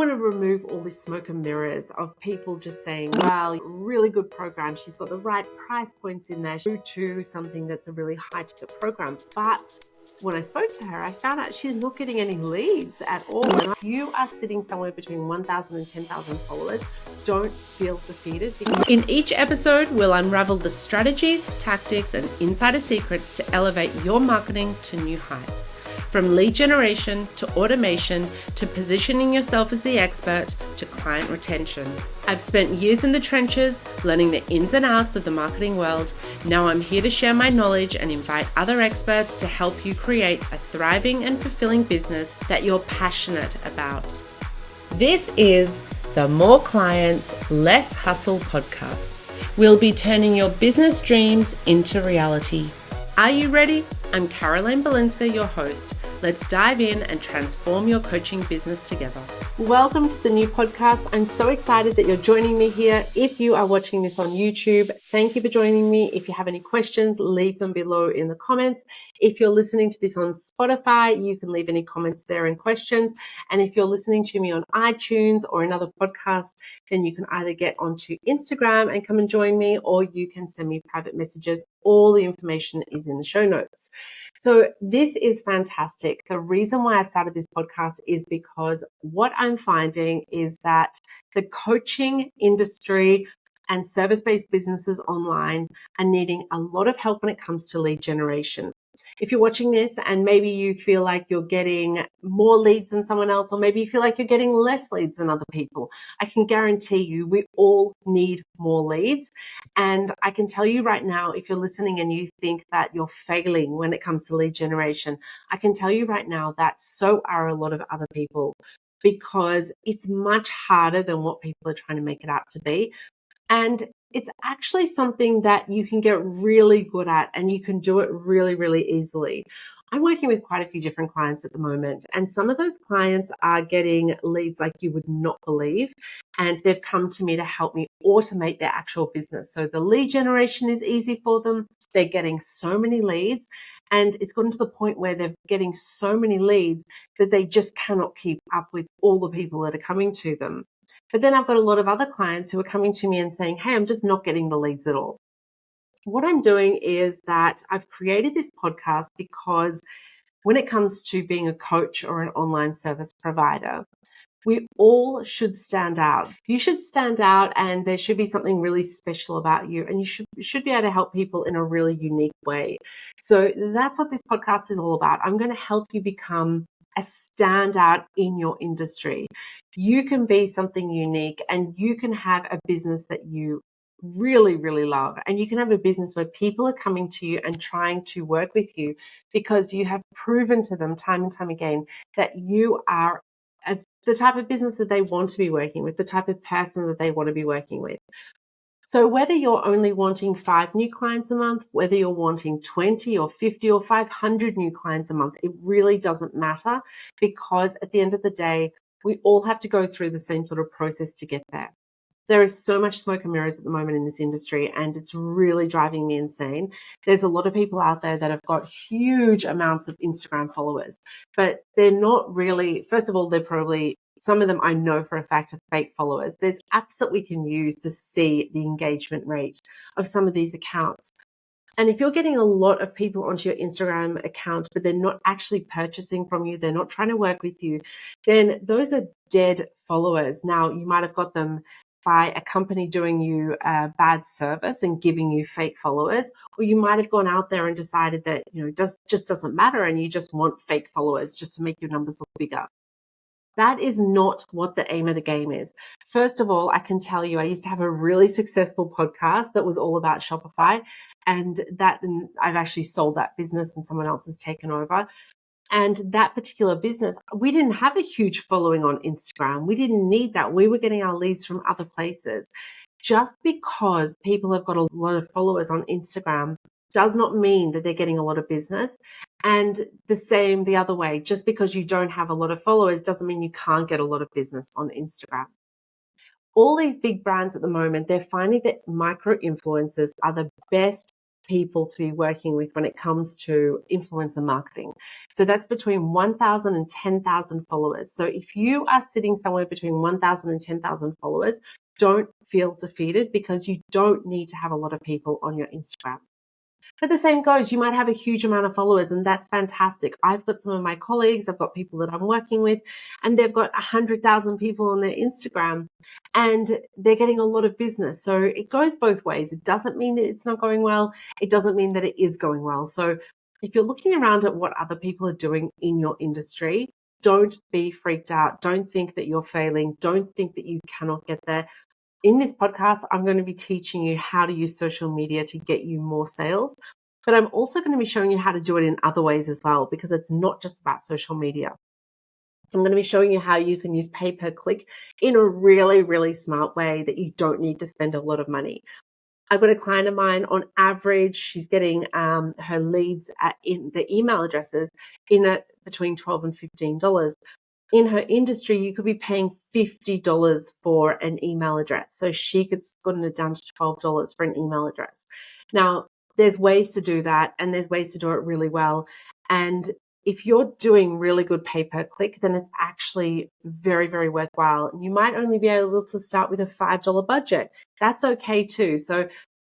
I want to remove all this smoke and mirrors of people just saying, well, really good program. She's got the right price points in there to something that's a really high ticket program. But when I spoke to her, I found out she's not getting any leads at all. And if you are sitting somewhere between 1,000 and 10,000 followers, don't feel defeated. In each episode, we'll unravel the strategies, tactics, and insider secrets to elevate your marketing to new heights. From lead generation to automation to positioning yourself as the expert to client retention. I've spent years in the trenches learning the ins and outs of the marketing world. Now I'm here to share my knowledge and invite other experts to help you create a thriving and fulfilling business that you're passionate about. This is the More Clients, Less Hustle podcast. We'll be turning your business dreams into reality. Are you ready? I'm Caroline Balinska, your host. Let's dive in and transform your coaching business together. Welcome to the new podcast. I'm so excited that you're joining me here. If you are watching this on YouTube, thank you for joining me. If you have any questions, leave them below in the comments. If you're listening to this on Spotify, you can leave any comments there and questions. And if you're listening to me on iTunes or another podcast, then you can either get onto Instagram and come and join me, or you can send me private messages. All the information is in the show notes. So this is fantastic. The reason why I've started this podcast is because what I'm finding is that the coaching industry and service-based businesses online are needing a lot of help when it comes to lead generation. If you're watching this and maybe you feel like you're getting more leads than someone else, or maybe you feel like you're getting less leads than other people, I can guarantee you we all need more leads. And I can tell you right now, if you're listening and you think that you're failing when it comes to lead generation, I can tell you right now that so are a lot of other people, because it's much harder than what people are trying to make it out to be. And it's actually something that you can get really good at, and you can do it really, really easily. I'm working with quite a few different clients at the moment, and some of those clients are getting leads like you would not believe, and they've come to me to help me automate their actual business. So the lead generation is easy for them. They're getting so many leads, and it's gotten to the point where they're getting so many leads that they just cannot keep up with all the people that are coming to them. But then I've got a lot of other clients who are coming to me and saying, hey, I'm just not getting the leads at all. What I'm doing is that I've created this podcast because when it comes to being a coach or an online service provider, we all should stand out. You should stand out, and there should be something really special about you, and you should be able to help people in a really unique way. So that's what this podcast is all about. I'm going to help you become a standout in your industry. You can be something unique, and you can have a business that you really, really love. And you can have a business where people are coming to you and trying to work with you because you have proven to them time and time again that you are the type of business that they want to be working with, the type of person that they want to be working with. So whether you're only wanting 5 new clients a month, whether you're wanting 20 or 50 or 500 new clients a month, it really doesn't matter, because at the end of the day, we all have to go through the same sort of process to get there. There is so much smoke and mirrors at the moment in this industry, and it's really driving me insane. There's a lot of people out there that have got huge amounts of Instagram followers, but they're not really, first of all, they're probably, some of them I know for a fact are fake followers. There's apps that we can use to see the engagement rate of some of these accounts. And if you're getting a lot of people onto your Instagram account, but they're not actually purchasing from you, they're not trying to work with you, then those are dead followers. Now, you might have got them by a company doing you a bad service and giving you fake followers, or you might have gone out there and decided that, just doesn't matter, and you just want fake followers just to make your numbers look bigger. That is not what the aim of the game is. First of all, I can tell you, I used to have a really successful podcast that was all about Shopify, and I've actually sold that business and someone else has taken over. And that particular business, we didn't have a huge following on Instagram. We didn't need that. We were getting our leads from other places. Just because people have got a lot of followers on Instagram does not mean that they're getting a lot of business. And the same the other way, just because you don't have a lot of followers doesn't mean you can't get a lot of business on Instagram. All these big brands at the moment, they're finding that micro influencers are the best people to be working with when it comes to influencer marketing. So that's between 1,000 and 10,000 followers. So if you are sitting somewhere between 1,000 and 10,000 followers, don't feel defeated, because you don't need to have a lot of people on your Instagram. But the same goes, you might have a huge amount of followers, and that's fantastic. I've got some of my colleagues, I've got people that I'm working with, and they've got 100,000 people on their Instagram, and they're getting a lot of business. So it goes both ways. It doesn't mean that it's not going well. It doesn't mean that it is going well. So if you're looking around at what other people are doing in your industry, don't be freaked out. Don't think that you're failing. Don't think that you cannot get there. In this podcast, I'm going to be teaching you how to use social media to get you more sales, but I'm also going to be showing you how to do it in other ways as well, because it's not just about social media. I'm going to be showing you how you can use pay-per-click in a really, really smart way that you don't need to spend a lot of money. I've got a client of mine, on average, she's getting her leads in the email addresses in at between $12 and $15. In her industry, you could be paying $50 for an email address. So she could gotten it down to $12 for an email address. Now, there's ways to do that, and there's ways to do it really well. And if you're doing really good pay-per-click, then it's actually very, very worthwhile. You might only be able to start with a $5 budget. That's okay too. So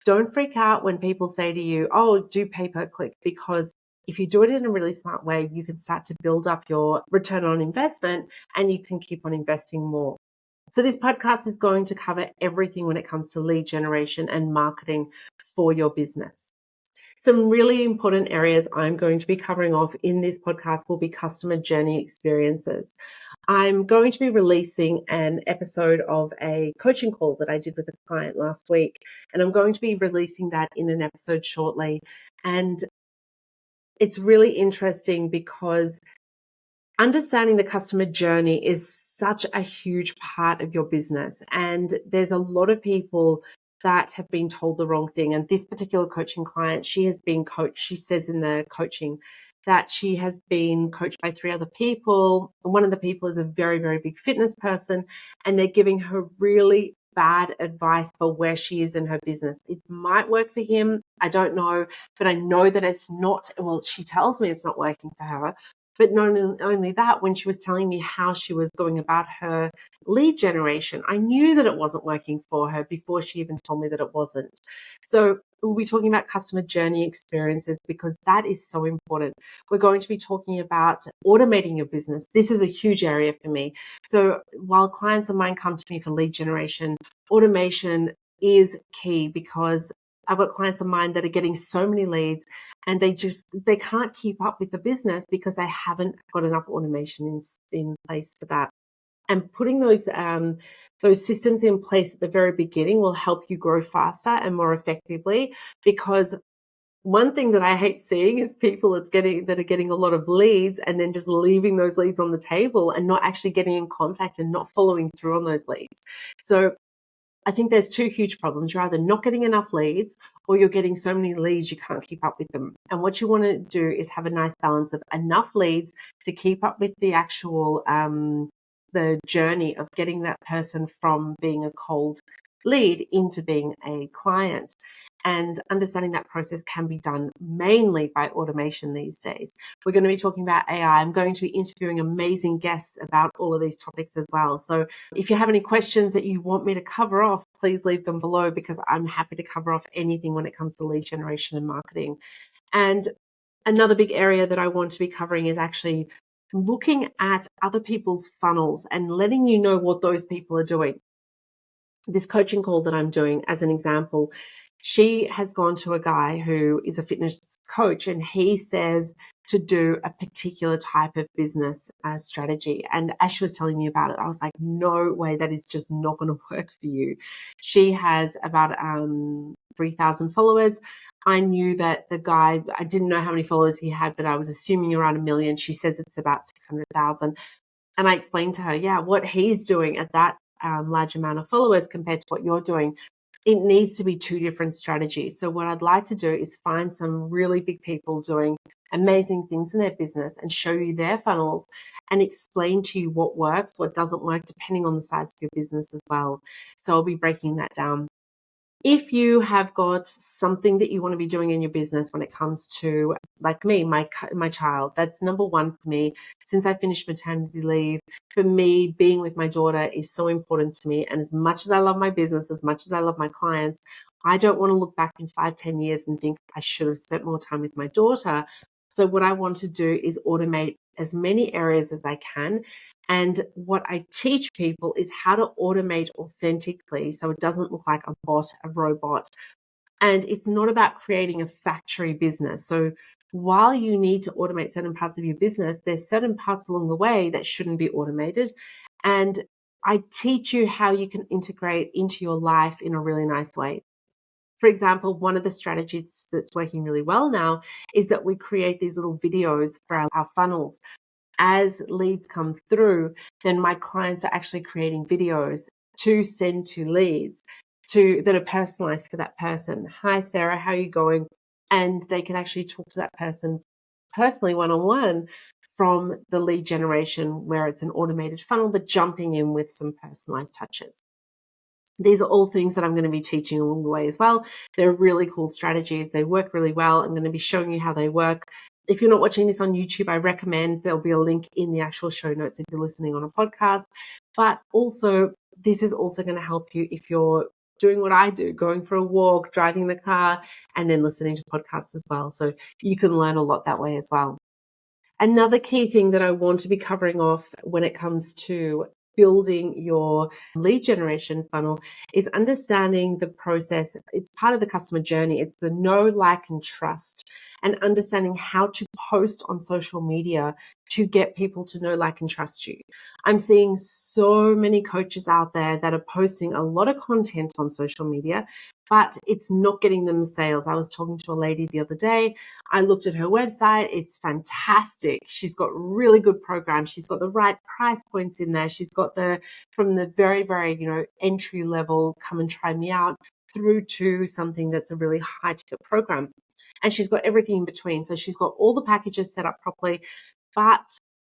don't freak out when people say to you, oh, do pay-per-click, because if you do it in a really smart way, you can start to build up your return on investment, and you can keep on investing more. So this podcast is going to cover everything when it comes to lead generation and marketing for your business. Some really important areas I'm going to be covering off in this podcast will be customer journey experiences. I'm going to be releasing an episode of a coaching call that I did with a client last week, and I'm going to be releasing that in an episode shortly. And it's really interesting because understanding the customer journey is such a huge part of your business. And there's a lot of people that have been told the wrong thing. And this particular coaching client, she has been coached. She says in the coaching that she has been coached by 3 other people. And one of the people is a very, very big fitness person, and they're giving her really bad advice for where she is in her business. It might work for him. I don't know, but I know that it's not, well, she tells me it's not working for her. But not only that, when she was telling me how she was going about her lead generation, I knew that it wasn't working for her before she even told me that it wasn't. So we'll be talking about customer journey experiences, because that is so important. We're going to be talking about automating your business. This is a huge area for me. So while clients of mine come to me for lead generation, automation is key, because I've got clients of mine that are getting so many leads, and they can't keep up with the business because they haven't got enough automation in place for that. And putting those systems in place at the very beginning will help you grow faster and more effectively. Because one thing that I hate seeing is people that are getting a lot of leads and then just leaving those leads on the table and not actually getting in contact and not following through on those leads. So I think there's 2 huge problems. You're either not getting enough leads, or you're getting so many leads you can't keep up with them. And what you want to do is have a nice balance of enough leads to keep up with the actual the journey of getting that person from being a cold lead into being a client. And understanding that process can be done mainly by automation these days. We're going to be talking about AI. I'm going to be interviewing amazing guests about all of these topics as well. So if you have any questions that you want me to cover off, please leave them below, because I'm happy to cover off anything when it comes to lead generation and marketing. And another big area that I want to be covering is actually looking at other people's funnels and letting you know what those people are doing. This coaching call that I'm doing, as an example, she has gone to a guy who is a fitness coach, and he says to do a particular type of business strategy. And as she was telling me about it, I was like, no way, that is just not going to work for you. She has about 3,000 followers. I knew that the guy, I didn't know how many followers he had, but I was assuming around 1 million. She says it's about 600,000. And I explained to her, yeah, what he's doing at that large amount of followers compared to what you're doing, it needs to be 2 different strategies. So what I'd like to do is find some really big people doing amazing things in their business and show you their funnels and explain to you what works, what doesn't work, depending on the size of your business as well. So I'll be breaking that down. If you have got something that you want to be doing in your business when it comes to, like me, my child, that's number one for me. Since I finished maternity leave, for me, being with my daughter is so important to me. And as much as I love my business, as much as I love my clients, I don't want to look back in 5-10 years and think I should have spent more time with my daughter. So what I want to do is automate as many areas as I can. And what I teach people is how to automate authentically so it doesn't look like a bot, a robot. And it's not about creating a factory business. So while you need to automate certain parts of your business, there's certain parts along the way that shouldn't be automated. And I teach you how you can integrate into your life in a really nice way. For example, one of the strategies that's working really well now is that we create these little videos for our funnels. As leads come through, then my clients are actually creating videos to send to leads that are personalized for that person. Hi, Sarah, how are you going? And they can actually talk to that person personally one-on-one from the lead generation where it's an automated funnel, but jumping in with some personalized touches. These are all things that I'm going to be teaching along the way as well. They're really cool strategies. They work really well. I'm going to be showing you how they work. If you're not watching this on YouTube, I recommend there'll be a link in the actual show notes if you're listening on a podcast. But also, this is also going to help you if you're doing what I do, going for a walk, driving the car, and then listening to podcasts as well. So you can learn a lot that way as well. Another key thing that I want to be covering off when it comes to building your lead generation funnel is understanding the process. It's part of the customer journey. It's the know, like, and trust, and understanding how to post on social media to get people to know, like, and trust you. I'm seeing so many coaches out there that are posting a lot of content on social media, but it's not getting them sales. I was talking to a lady the other day. I looked at her website. It's fantastic. She's got really good programs. She's got the right price points in there. She's got from the very, very, entry level, come and try me out, through to something that's a really high ticket program. And she's got everything in between. So she's got all the packages set up properly. But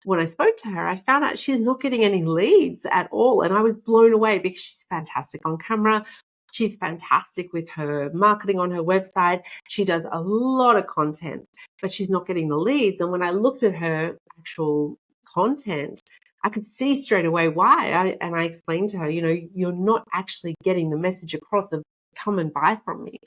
when I spoke to her, I found out she's not getting any leads at all. And I was blown away because she's fantastic on camera. She's fantastic with her marketing on her website. She does a lot of content, but she's not getting the leads. And when I looked at her actual content, I could see straight away why. I explained to her, you're not actually getting the message across of come and buy from me.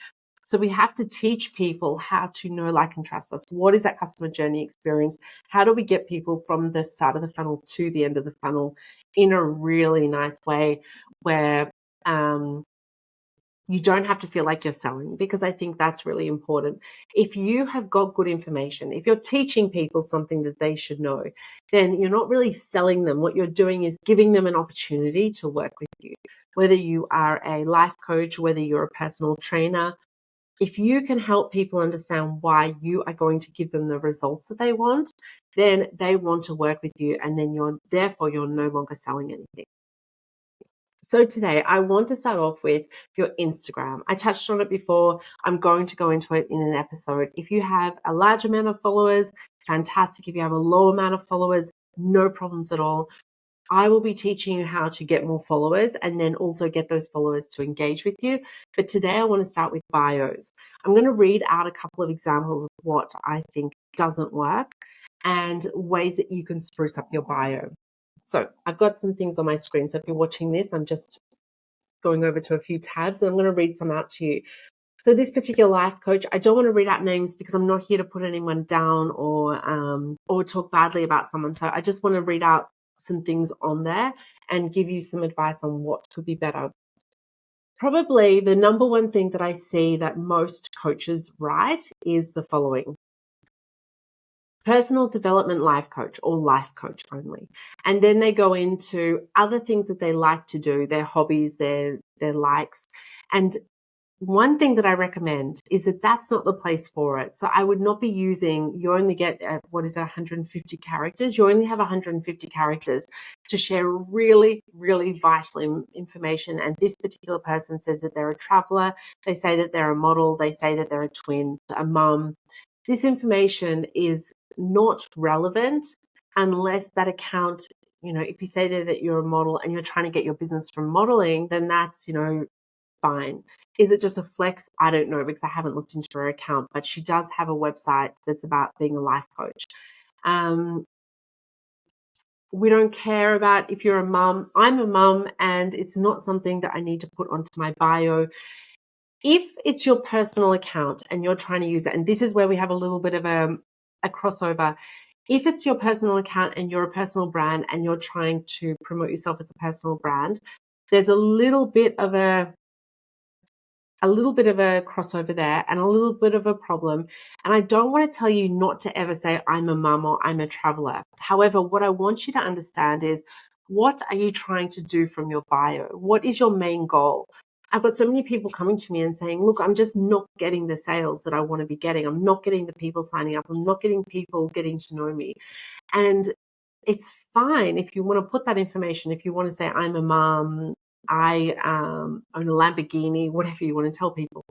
So we have to teach people how to know, like, and trust us. What is that customer journey experience? How do we get people from the start of the funnel to the end of the funnel in a really nice way where you don't have to feel like you're selling? Because I think that's really important. If you have got good information, if you're teaching people something that they should know, then you're not really selling them. What you're doing is giving them an opportunity to work with you. Whether you are a life coach, whether you're a personal trainer, if you can help people understand why you are going to give them the results that they want, then they want to work with you, and then you're no longer selling anything. So today I want to start off with your Instagram. I touched on it before. I'm going to go into it in an episode. If you have a large amount of followers, fantastic. If you have a low amount of followers, no problems at all. I will be teaching you how to get more followers and then also get those followers to engage with you. But today I want to start with bios. I'm going to read out a couple of examples of what I think doesn't work and ways that you can spruce up your bio. So I've got some things on my screen. So if you're watching this, I'm just going over to a few tabs and I'm going to read some out to you. So this particular life coach, I don't want to read out names because I'm not here to put anyone down or talk badly about someone. So I just want to read out some things on there and give you some advice on what could be better. Probably the number one thing that I see that most coaches write is the following: personal development life coach or life coach only. And then they go into other things that they like to do, their hobbies, their likes. And one thing that I recommend is that that's not the place for it. So I would not be using, you only get, 150 characters. You only have 150 characters to share really, really vital information. And this particular person says that they're a traveler. They say that they're a model. They say that they're a twin, a mum. This information is not relevant unless that account, if you say that you're a model and you're trying to get your business from modeling, then that's, fine. Is it just a flex? I don't know, because I haven't looked into her account, but she does have a website that's about being a life coach. We don't care about if you're a mum. I'm a mum, and it's not something that I need to put onto my bio. If it's your personal account and you're trying to use it, and this is where we have a little bit of a crossover. If it's your personal account and you're a personal brand and you're trying to promote yourself as a personal brand, there's a little bit of a crossover there and a little bit of a problem. And I don't want to tell you not to ever say I'm a mum or I'm a traveler. However, what I want you to understand is, what are you trying to do from your bio? What is your main goal? I've got so many people coming to me and saying, look, I'm just not getting the sales that I want to be getting. I'm not getting the people signing up. I'm not getting people getting to know me. And it's fine if you want to put that information, if you want to say I'm a mom, I own a Lamborghini, whatever you want to tell people.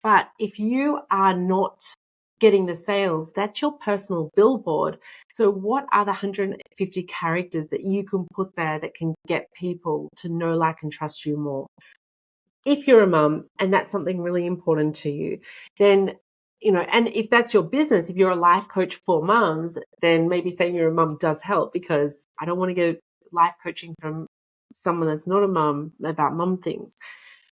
But if you are not getting the sales, that's your personal billboard. So what are the 150 characters that you can put there that can get people to know, like, and trust you more? If you're a mum and that's something really important to you, then, and if that's your business, if you're a life coach for mums, then maybe saying you're a mum does help, because I don't want to get life coaching from someone that's not a mum about mum things.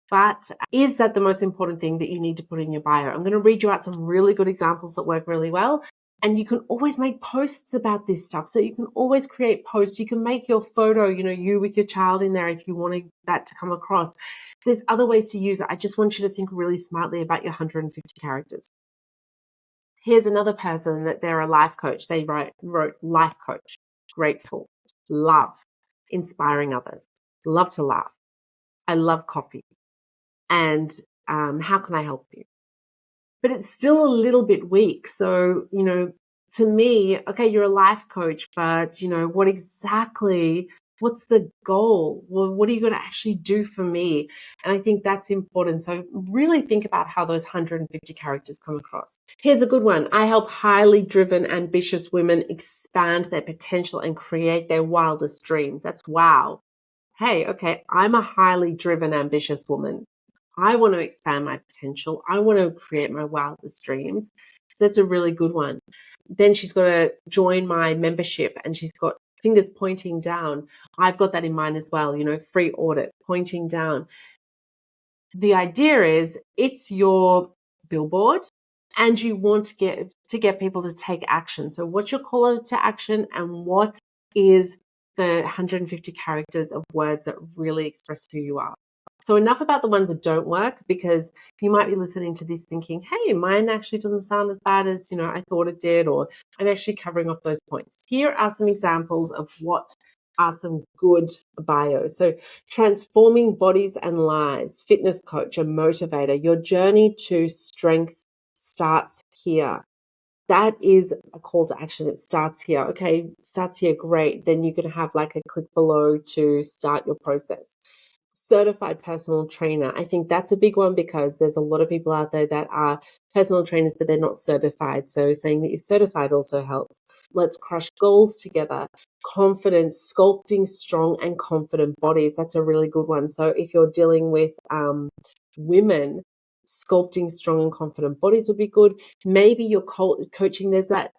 But is that the most important thing that you need to put in your bio? I'm going to read you out some really good examples that work really well. And you can always make posts about this stuff. So you can always create posts. You can make your photo, you with your child in there if you wanted that to come across. There's other ways to use it. I just want you to think really smartly about your 150 characters. Here's another person that they're a life coach. They wrote life coach, grateful, love, inspiring others, love to laugh. I love coffee. And how can I help you? But it's still a little bit weak. So, to me, okay, you're a life coach, but, what's the goal? Well, what are you going to actually do for me? And I think that's important. So really think about how those 150 characters come across. Here's a good one. I help highly driven, ambitious women expand their potential and create their wildest dreams. That's wow. Hey, okay, I'm a highly driven, ambitious woman. I want to expand my potential. I want to create my wildest dreams. So that's a really good one. Then she's got to join my membership, and she's got fingers pointing down. I've got that in mind as well, free audit, pointing down. The idea is it's your billboard and you want to get people to take action. So what's your call to action, and what is the 150 characters of words that really express who you are? So enough about the ones that don't work, because you might be listening to this thinking, hey, mine actually doesn't sound as bad as, I thought it did, or I'm actually covering off those points. Here are some examples of what are some good bios. So transforming bodies and lives, fitness coach, a motivator. Your journey to strength starts here. That is a call to action. It starts here. Okay, starts here. Great. Then you're going to have like a click below to start your process. Certified personal trainer. I think that's a big one, because there's a lot of people out there that are personal trainers, but they're not certified. So saying that you're certified also helps. Let's crush goals together. Confidence, sculpting strong and confident bodies. That's a really good one. So if you're dealing with women, sculpting strong and confident bodies would be good. Maybe you're coaching. There's that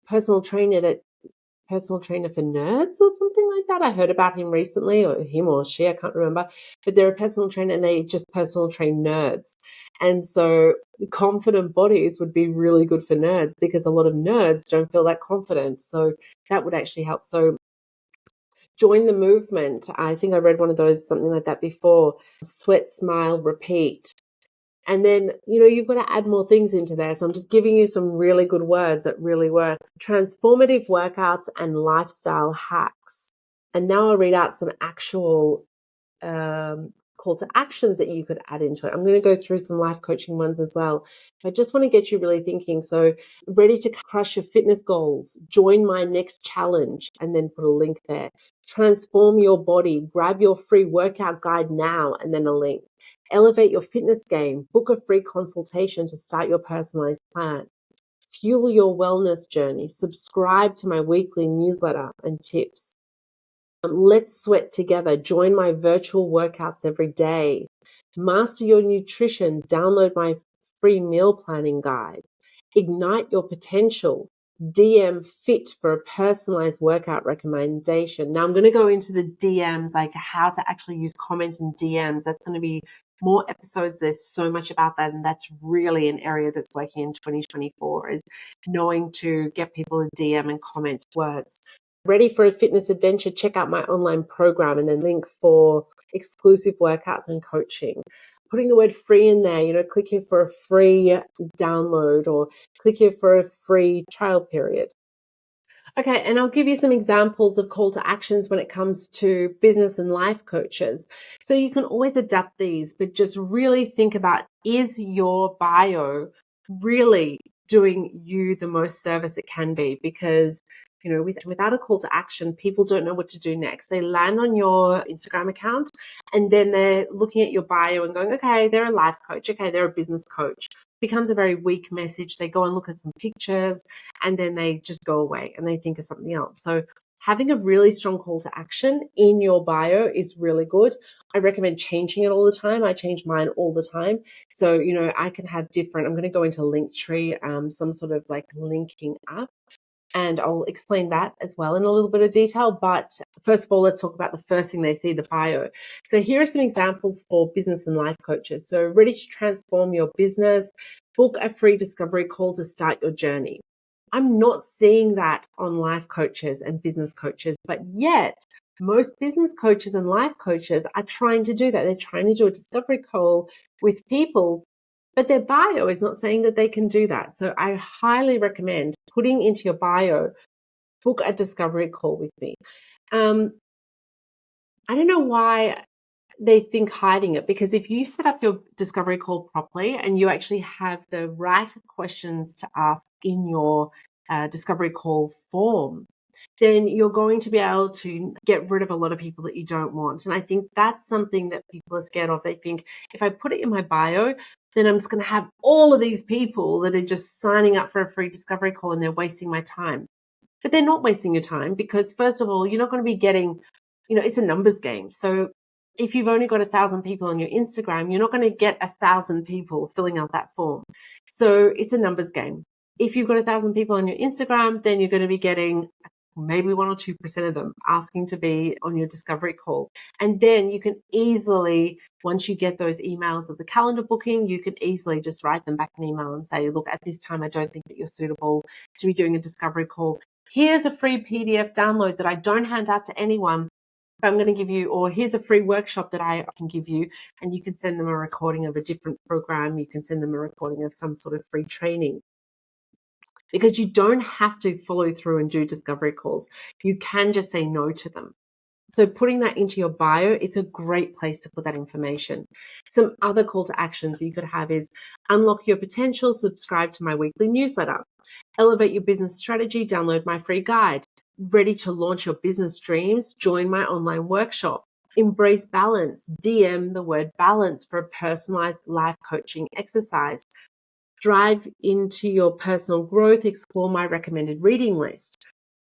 personal trainer for nerds or something like that. I heard about him recently, or him or she, I can't remember, but they're a personal trainer and they just personal train nerds. And so confident bodies would be really good for nerds, because a lot of nerds don't feel that confident. So that would actually help. So join the movement. I think I read one of those, something like that before. Sweat, smile, repeat. And then, you've got to add more things into there. So I'm just giving you some really good words that really work. Transformative workouts and lifestyle hacks. And now I'll read out some actual call to actions that you could add into it. I'm going to go through some life coaching ones as well. I just want to get you really thinking. So ready to crush your fitness goals, join my next challenge, and then put a link there. Transform your body, grab your free workout guide now, and then a link. Elevate your fitness game, book a free consultation to start your personalized plan. Fuel your wellness journey, subscribe to my weekly newsletter and tips. Let's sweat together. Join my virtual workouts every day. Master your nutrition. Download my free meal planning guide. Ignite your potential. DM fit for a personalized workout recommendation. Now I'm going to go into the DMs, like how to actually use comment and DMs. That's going to be more episodes. There's so much about that, and that's really an area that's working in 2024, is knowing to get people to DM and comment words. Ready for a fitness adventure? Check out my online program, and then link for exclusive workouts and coaching. Putting the word free in there, click here for a free download, or click here for a free trial period. Okay, and I'll give you some examples of call to actions when it comes to business and life coaches. So you can always adapt these, but just really think about, is your bio really doing you the most service it can be? Because without a call to action, people don't know what to do next. They land on your Instagram account and then they're looking at your bio and going, okay, they're a life coach. Okay, they're a business coach. Becomes a very weak message. They go and look at some pictures and then they just go away and they think of something else. So having a really strong call to action in your bio is really good. I recommend changing it all the time. I change mine all the time. So, I can have different, I'm going to go into Linktree, some sort of like linking app. And I'll explain that as well in a little bit of detail. But first of all, let's talk about the first thing they see, the bio. So here are some examples for business and life coaches. So ready to transform your business, book a free discovery call to start your journey. I'm not seeing that on life coaches and business coaches, but yet most business coaches and life coaches are trying to do that. They're trying to do a discovery call with people, but their bio is not saying that they can do that. So I highly recommend putting into your bio, book a discovery call with me. I don't know why they think hiding it, because if you set up your discovery call properly and you actually have the right questions to ask in your discovery call form, then you're going to be able to get rid of a lot of people that you don't want. And I think that's something that people are scared of. They think, if I put it in my bio, then I'm just going to have all of these people that are just signing up for a free discovery call and they're wasting my time. But they're not wasting your time, because first of all, you're not going to be getting, it's a numbers game. So if you've only got 1,000 people on your Instagram, you're not going to get 1,000 people filling out that form. So it's a numbers game. If you've got 1,000 people on your Instagram, then you're going to be getting maybe 1 or 2% of them asking to be on your discovery call. And then you can easily, once you get those emails of the calendar booking, you can easily just write them back an email and say, look, at this time, I don't think that you're suitable to be doing a discovery call. Here's a free PDF download that I don't hand out to anyone, but I'm going to give you, or here's a free workshop that I can give you, and you can send them a recording of a different program. You can send them a recording of some sort of free training. Because you don't have to follow through and do discovery calls. You can just say no to them. So putting that into your bio, it's a great place to put that information. Some other call to actions you could have is unlock your potential, subscribe to my weekly newsletter, elevate your business strategy, download my free guide, ready to launch your business dreams, join my online workshop, embrace balance, DM the word balance for a personalized life coaching exercise, drive into your personal growth, explore my recommended reading list.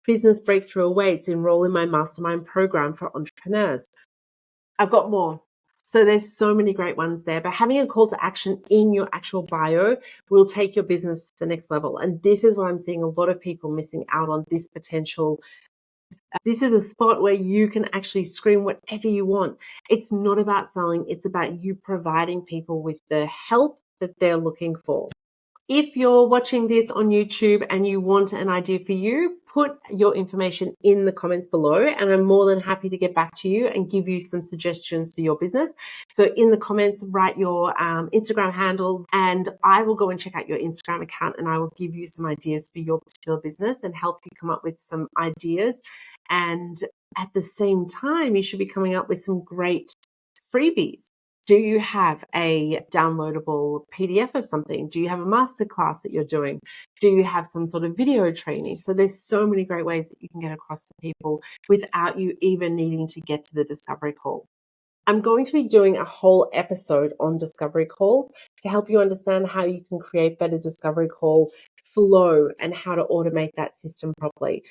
Business breakthrough awaits. Enroll in my mastermind program for entrepreneurs. I've got more. So there's so many great ones there, but having a call to action in your actual bio will take your business to the next level. And this is what I'm seeing a lot of people missing out on, this potential. This is a spot where you can actually scream whatever you want. It's not about selling. It's about you providing people with the help that they're looking for. If you're watching this on YouTube and you want an idea for you, put your information in the comments below, and I'm more than happy to get back to you and give you some suggestions for your business. So in the comments, write your Instagram handle, and I will go and check out your Instagram account, and I will give you some ideas for your particular business and help you come up with some ideas. And at the same time, you should be coming up with some great freebies. Do you have a downloadable PDF of something? Do you have a masterclass that you're doing? Do you have some sort of video training? So there's so many great ways that you can get across to people without you even needing to get to the discovery call. I'm going to be doing a whole episode on discovery calls to help you understand how you can create better discovery call flow and how to automate that system properly.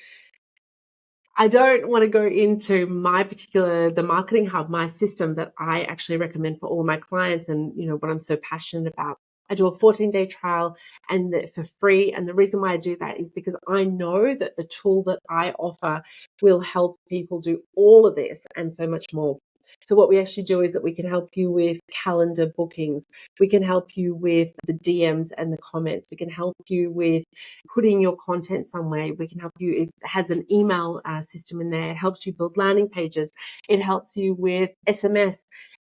I don't want to go into the marketing hub, my system that I actually recommend for all of my clients and, what I'm so passionate about. I do a 14-day trial and for free. And the reason why I do that is because I know that the tool that I offer will help people do all of this and so much more. So what we actually do is that we can help you with calendar bookings. We can help you with the DMs and the comments. We can help you with putting your content somewhere. We can help you. It has an email system in there. It helps you build landing pages. It helps you with SMS.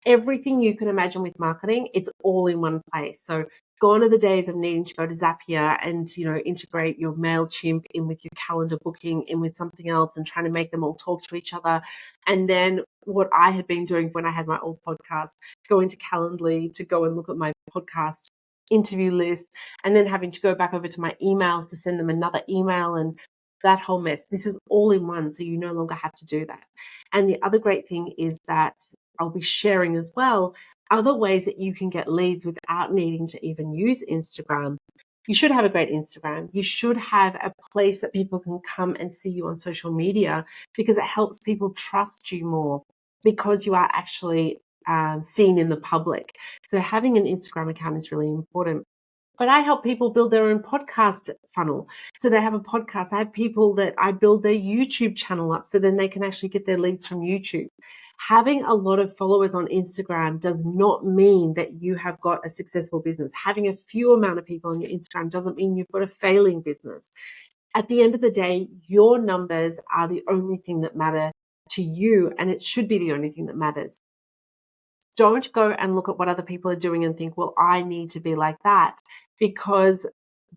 Everything you can imagine with marketing, it's all in one place. So gone are the days of needing to go to Zapier and, integrate your MailChimp in with your calendar booking, in with something else and trying to make them all talk to each other. And then what I had been doing when I had my old podcast, going to Calendly to go and look at my podcast interview list, and then having to go back over to my emails to send them another email and that whole mess. This is all in one, so you no longer have to do that. And the other great thing is that I'll be sharing as well other ways that you can get leads without needing to even use Instagram. You should have a great Instagram. You should have a place that people can come and see you on social media, because it helps people trust you more because you are actually seen in the public. So having an Instagram account is really important. But I help people build their own podcast funnel. So they have a podcast. I have people that I build their YouTube channel up so then they can actually get their leads from YouTube. Having a lot of followers on Instagram does not mean that you have got a successful business. Having a few amount of people on your Instagram doesn't mean you've got a failing business. At the end of the day, your numbers are the only thing that matter to you, and it should be the only thing that matters. Don't go and look at what other people are doing and think, well, I need to be like that, because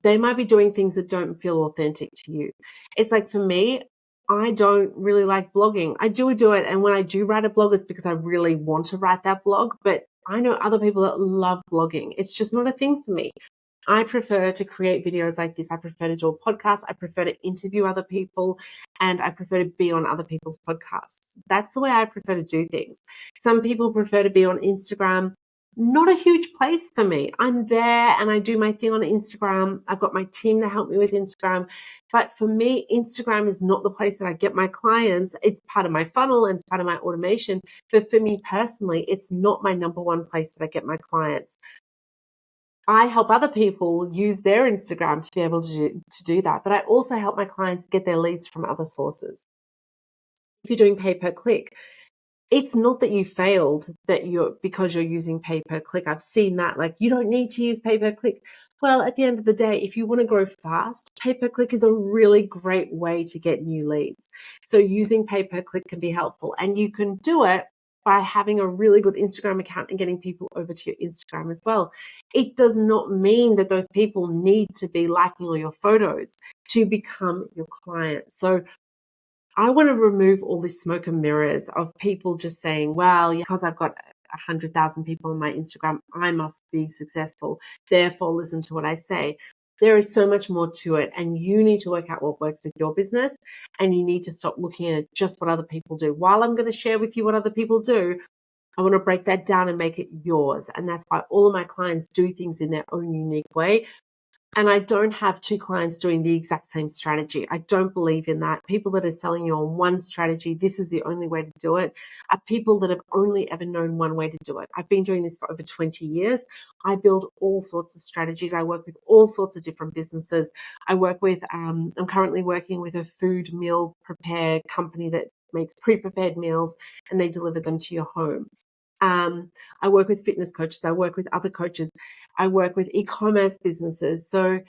they might be doing things that don't feel authentic to you. It's like, for me, I don't really like blogging. I do it. And when I do write a blog, it's because I really want to write that blog. But I know other people that love blogging. It's just not a thing for me. I prefer to create videos like this. I prefer to do a podcast. I prefer to interview other people, and I prefer to be on other people's podcasts. That's the way I prefer to do things. Some people prefer to be on Instagram. Not a huge place for me. I'm there and I do my thing on Instagram. I've got my team that help me with Instagram. But for me, Instagram is not the place that I get my clients. It's part of my funnel and it's part of my automation. But for me personally, it's not my number one place that I get my clients. I help other people use their Instagram to be able to do that. But I also help my clients get their leads from other sources. If you're doing pay per click, it's not that you failed because you're using pay per click. I've seen that. Like, you don't need to use pay per click. Well, at the end of the day, if you want to grow fast, pay per click is a really great way to get new leads. So using pay per click can be helpful, and you can do it by having a really good Instagram account and getting people over to your Instagram as well. It does not mean that those people need to be liking all your photos to become your client. So I want to remove all this smoke and mirrors of people just saying, well, because I've got 100,000 people on my Instagram, I must be successful. Therefore, listen to what I say. There is so much more to it, and you need to work out what works with your business, and you need to stop looking at just what other people do. While I'm going to share with you what other people do, I want to break that down and make it yours. And that's why all of my clients do things in their own unique way. And I don't have two clients doing the exact same strategy. I don't believe in that. People that are selling you on one strategy, this is the only way to do it, are people that have only ever known one way to do it. I've been doing this for over 20 years. I build all sorts of strategies. I work with all sorts of different businesses. I work with, I'm currently working with a food meal prepare company that makes pre-prepared meals and they deliver them to your home. I work with fitness coaches. I work with other coaches. I work with e-commerce businesses. So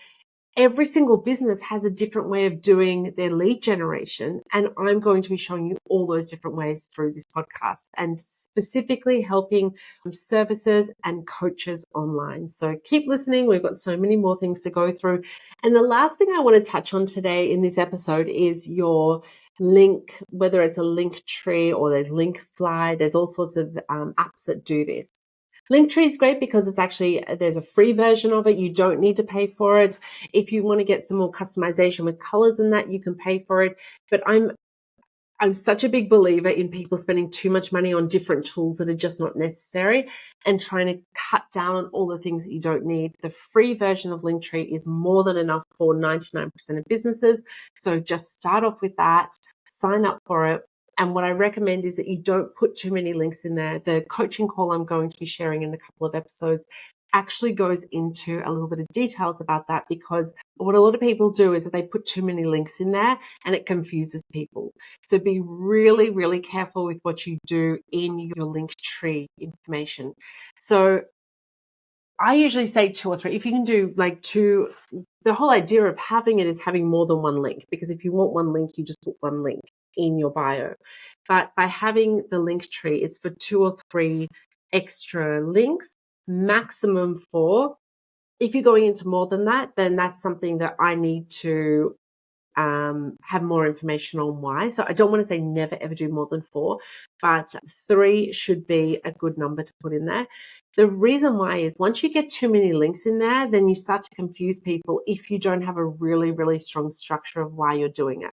every single business has a different way of doing their lead generation. And I'm going to be showing you all those different ways through this podcast, and specifically helping services and coaches online. So keep listening. We've got so many more things to go through. And the last thing I want to touch on today in this episode is your link, whether it's a Linktree or there's Linkfly. There's all sorts of apps that do this. Linktree is great because it's actually, there's a free version of it. You don't need to pay for it. If you want to get some more customization with colors and that, you can pay for it. But I'm such a big believer in people spending too much money on different tools that are just not necessary and trying to cut down on all the things that you don't need. The free version of Linktree is more than enough for 99% of businesses. So just start off with that. sign up for it. And what I recommend is that you don't put too many links in there. The coaching call I'm going to be sharing in a couple of episodes actually goes into a little bit of details about that, because what a lot of people do is that they put too many links in there and it confuses people. So be really, really careful with what you do in your Linktree information. So I usually say 2 or 3. If you can do like 2, the whole idea of having it is having more than one link, because if you want one link, you just put one link in your bio. But by having the Linktree, it's for 2 or 3 extra links, maximum 4. If you're going into more than that, then that's something that I need to have more information on why. So I don't want to say never ever do more than 4, but 3 should be a good number to put in there. The reason why is once you get too many links in there, then you start to confuse people if you don't have a really, really strong structure of why you're doing it.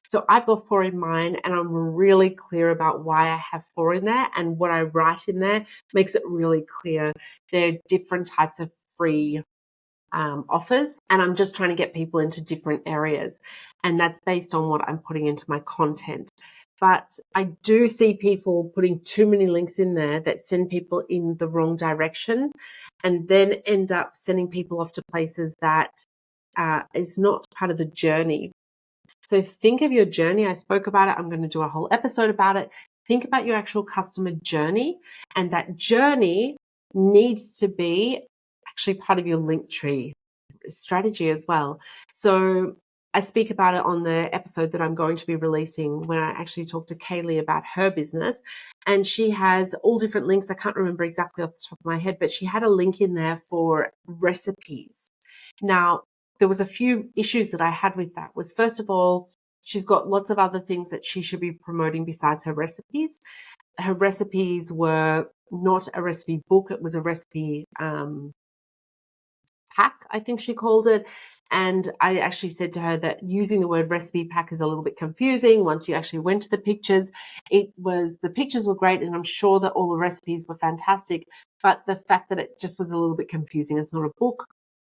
So I've got 4 in mine, and I'm really clear about why I have 4 in there, and what I write in there makes it really clear. There are different types of free offers, and I'm just trying to get people into different areas, and that's based on what I'm putting into my content. But I do see people putting too many links in there that send people in the wrong direction, and then end up sending people off to places that is not part of the journey. So think of your journey. I spoke about it. I'm going to do a whole episode about it. Think about your actual customer journey, and that journey needs to be actually part of your Linktree strategy as well. So I speak about it on the episode that I'm going to be releasing, when I actually talk to Kaylee about her business, and she has all different links. I can't remember exactly off the top of my head, but she had a link in there for recipes. Now, there was a few issues that I had with that. Was, first of all, she's got lots of other things that she should be promoting besides her recipes. Her recipes were not a recipe book. It was a recipe pack, I think she called it. And I actually said to her that using the word recipe pack is a little bit confusing. Once you actually went to the pictures, the pictures were great, and I'm sure that all the recipes were fantastic. But the fact that it just was a little bit confusing. It's not a book.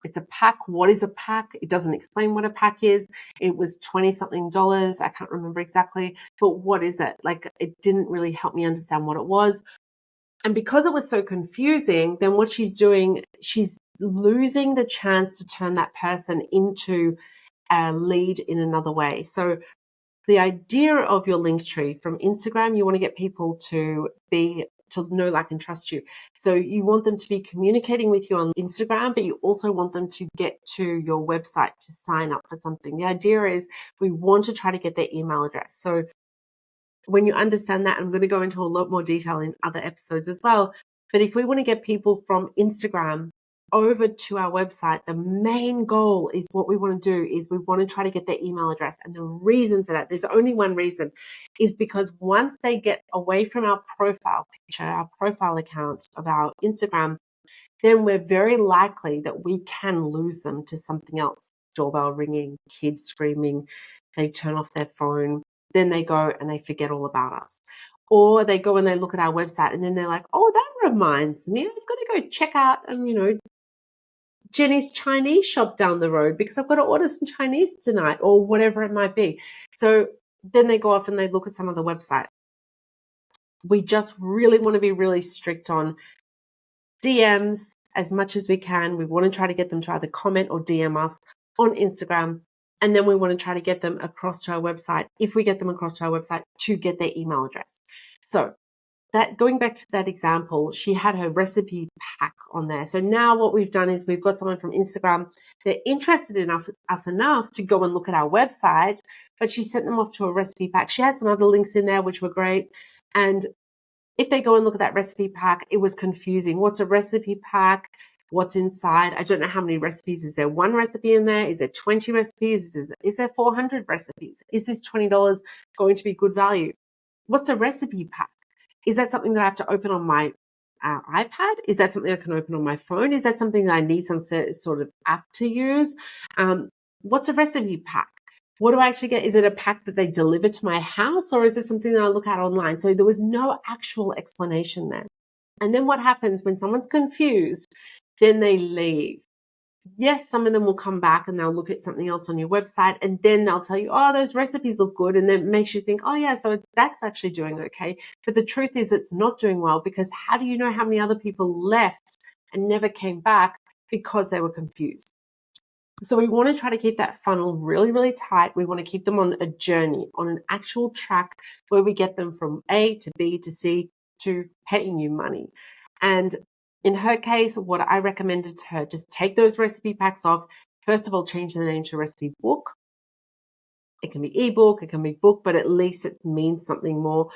It's a pack. What is a pack? It doesn't explain what a pack is. It was $20-something. I can't remember exactly, but what is it? Like, it didn't really help me understand what it was. And because it was so confusing, then what she's doing, she's losing the chance to turn that person into a lead in another way. So the idea of your Linktree from Instagram, you want to get people to know, like, and trust you. So you want them to be communicating with you on Instagram, but you also want them to get to your website to sign up for something. The idea is we want to try to get their email address. So when you understand that, I'm going to go into a lot more detail in other episodes as well. But if we want to get people from Instagram over to our website, the main goal is, what we want to do is we want to try to get their email address. And the reason for that, there's only one reason, is because once they get away from our profile picture, our profile account of our Instagram, then we're very likely that we can lose them to something else. Doorbell ringing, kids screaming, they turn off their phone, then they go and they forget all about us. Or they go and they look at our website, and then they're like, oh, that reminds me, I've got to go check out, Jenny's Chinese shop down the road, because I've got to order some Chinese tonight, or whatever it might be. So then they go off and they look at some other website. We just really want to be really strict on DMs as much as we can. We want to try to get them to either comment or DM us on Instagram. And then we want to try to get them across to our website, if we get them across to our website, to get their email address. So that, going back to that example, she had her recipe pack on there. So now what we've done is we've got someone from Instagram, they're interested in us enough to go and look at our website, but she sent them off to a recipe pack. She had some other links in there, which were great. And if they go and look at that recipe pack, it was confusing. What's a recipe pack? What's inside? I don't know how many recipes. Is there one recipe in there? Is there 20 recipes? Is there 400 recipes? Is this $20 going to be good value? What's a recipe pack? Is that something that I have to open on my iPad? Is that something I can open on my phone? Is that something that I need some sort of app to use? What's a recipe pack? What do I actually get? Is it a pack that they deliver to my house, or is it something that I look at online? So there was no actual explanation there. And then what happens when someone's confused? Then they leave. yes, some of them will come back and they'll look at something else on your website and then they'll tell you, oh, those recipes look good. And then it makes you think, oh, yeah, so that's actually doing okay. But the truth is it's not doing well, because how do you know how many other people left and never came back because they were confused? So we want to try to keep that funnel really, really tight. We want to keep them on a journey, on an actual track where we get them from A to B to C to paying you money. And in her case, what I recommended to her, just take those recipe packs off. First of all, change the name to recipe book. It can be ebook, it can be book, but at least it means something more.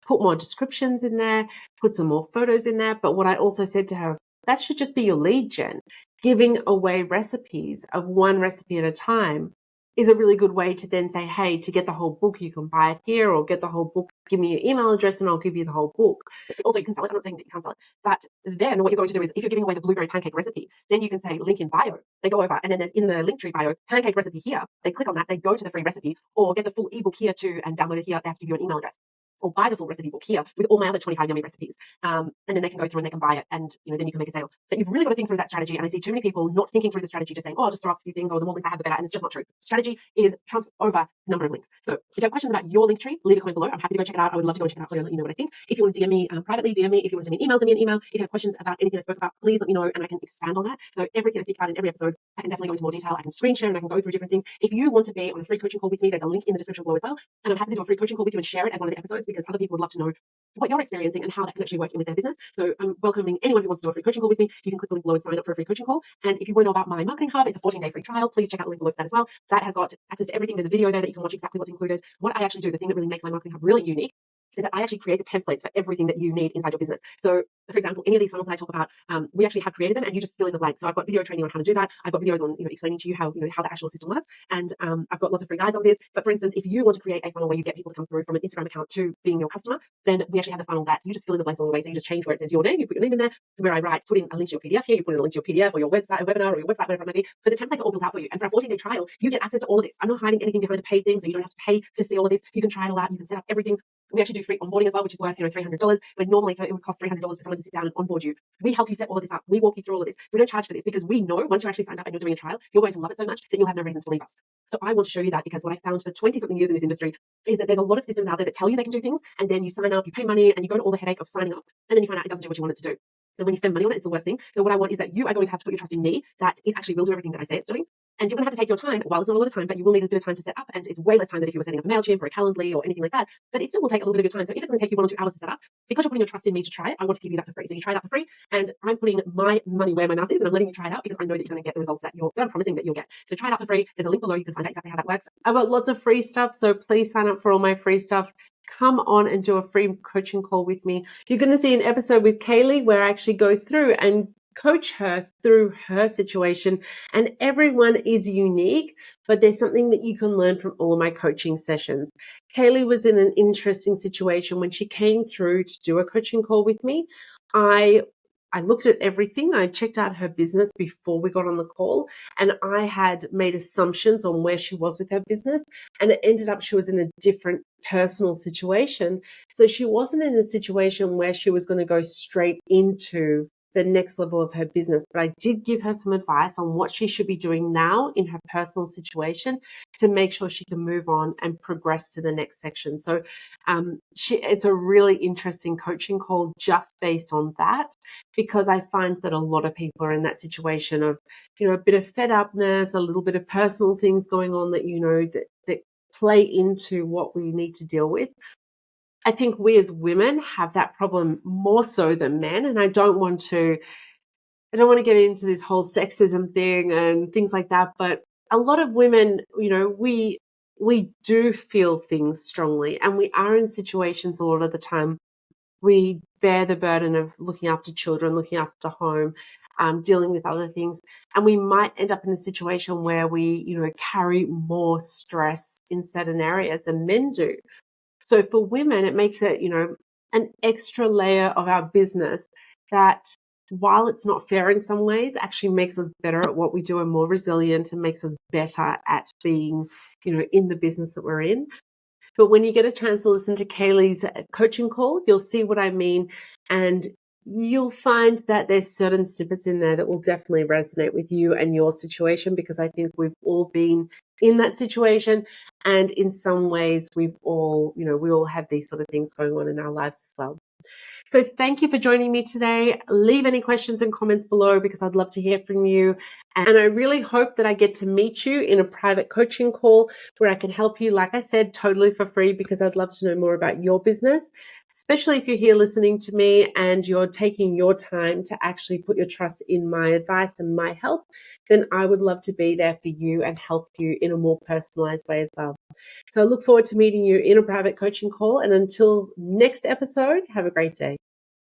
Put more descriptions in there, put some more photos in there. But what I also said to her, that should just be your lead gen. Giving away recipes of one recipe at a time is a really good way to then say, hey, to get the whole book, you can buy it here, or get the whole book, give me your email address and I'll give you the whole book. Also, you can sell it. I'm not saying that you can't sell it, but then what you're going to do is, if you're giving away the blueberry pancake recipe, then you can say link in bio. They go over and then there's in the Linktree bio, pancake recipe here. They click on that, they go to the free recipe, or get the full ebook here too and download it here. They have to give you an email address. Or buy the full recipe book here with all my other 25 yummy recipes. And then they can go through and they can buy it, and then you can make a sale. But you've really got to think through that strategy. And I see too many people not thinking through the strategy, just saying, oh, I'll just throw up a few things, or the more links I have, the better. And it's just not true. Strategy is trumps over number of links. So if you have questions about your Linktree, leave a comment below. I'm happy to go check it out. I would love to go check it out for you and let you know what I think. If you want to DM me privately, DM me. If you want to send me an email, send me an email. If you have questions about anything I spoke about, please let me know and I can expand on that. So everything I speak about in every episode, I can definitely go into more detail. I can screen share and I can go through different things. If you want to be on a free coaching call with me, there's a link in the description below as well. And I'm happy to do a free coaching call with you and share it as one of the episodes, because other people would love to know what you're experiencing and how that can actually work in with their business. So I'm welcoming anyone who wants to do a free coaching call with me. You can click the link below and sign up for a free coaching call. And if you want to know about my marketing hub, it's a 14-day free trial. Please check out the link below for that as well. That has got access to everything. There's a video there that you can watch exactly what's included. What I actually do, the thing that really makes my marketing hub really unique, is that I actually create the templates for everything that you need inside your business. So, for example, any of these funnels that I talk about, we actually have created them, and you just fill in the blanks. So I've got video training on how to do that. I've got videos on explaining to you how how the actual system works, and I've got lots of free guides on this. But for instance, if you want to create a funnel where you get people to come through from an Instagram account to being your customer, then we actually have the funnel that you just fill in the blanks along the way. So you just change where it says your name, you put your name in there. Where I write, put in a link to your PDF here, you put in a link to your PDF or your website, a webinar, or your website, whatever it might be. But the templates are all built out for you. And for a 14-day trial, you get access to all of this. I'm not hiding anything behind a paid thing, so you don't have to pay to see all of this. You can try it all out. You can set up everything. We actually do free onboarding as well, which is worth $300. But normally it would cost $300 for someone to sit down and onboard you. We help you set all of this up. We walk you through all of this. We don't charge for this, because we know once you're actually signed up and you're doing a trial, you're going to love it so much that you'll have no reason to leave us. So I want to show you that, because what I found for 20-something years in this industry is that there's a lot of systems out there that tell you they can do things, and then you sign up, you pay money, and you go to all the headache of signing up, and then you find out it doesn't do what you want it to do. So when you spend money on it, it's the worst thing. So what I want is that you are going to have to put your trust in me, that it actually will do everything that I say it's doing. And you're going to have to take your time. Well, it's not a lot of time, but you will need a bit of time to set up. And it's way less time than if you were setting up a MailChimp or a Calendly or anything like that. But it still will take a little bit of your time. So if it's going to take you 1 or 2 hours to set up, because you're putting your trust in me to try it, I want to give you that for free. So you try it out for free. And I'm putting my money where my mouth is, and I'm letting you try it out, because I know that you're going to get the results that I'm promising that you'll get. So try it out for free. There's a link below. You can find out exactly how that works. I've got lots of free stuff. So please sign up for all my free stuff. Come on and do a free coaching call with me. You're going to see an episode with Kaylee where I actually go through and coach her through her situation. And everyone is unique, but there's something that you can learn from all of my coaching sessions. Kaylee was in an interesting situation when she came through to do a coaching call with me. I looked at everything. I checked out her business before we got on the call, and I had made assumptions on where she was with her business, and it ended up she was in a different personal situation. So she wasn't in a situation where she was going to go straight into the next level of her business. But I did give her some advice on what she should be doing now in her personal situation to make sure she can move on and progress to the next section. So it's a really interesting coaching call just based on that, because I find that a lot of people are in that situation of, a bit of fed upness, a little bit of personal things going on that, that play into what we need to deal with. I think we as women have that problem more so than men. And I don't want to get into this whole sexism thing and things like that. But a lot of women, we do feel things strongly, and we are in situations a lot of the time. We bear the burden of looking after children, looking after home, dealing with other things. And we might end up in a situation where we, carry more stress in certain areas than men do. So for women, it makes it, an extra layer of our business that, while it's not fair in some ways, actually makes us better at what we do and more resilient, and makes us better at being, in the business that we're in. But when you get a chance to listen to Kaylee's coaching call, you'll see what I mean. And you'll find that there's certain snippets in there that will definitely resonate with you and your situation, because I think we've all been in that situation. And in some ways, we all have these sort of things going on in our lives as well. So thank you for joining me today. Leave any questions and comments below, because I'd love to hear from you. And I really hope that I get to meet you in a private coaching call where I can help you, like I said, totally for free, because I'd love to know more about your business, especially if you're here listening to me and you're taking your time to actually put your trust in my advice and my help. Then I would love to be there for you and help you in a more personalized way as well. So I look forward to meeting you in a private coaching call. And until next episode, have a great day.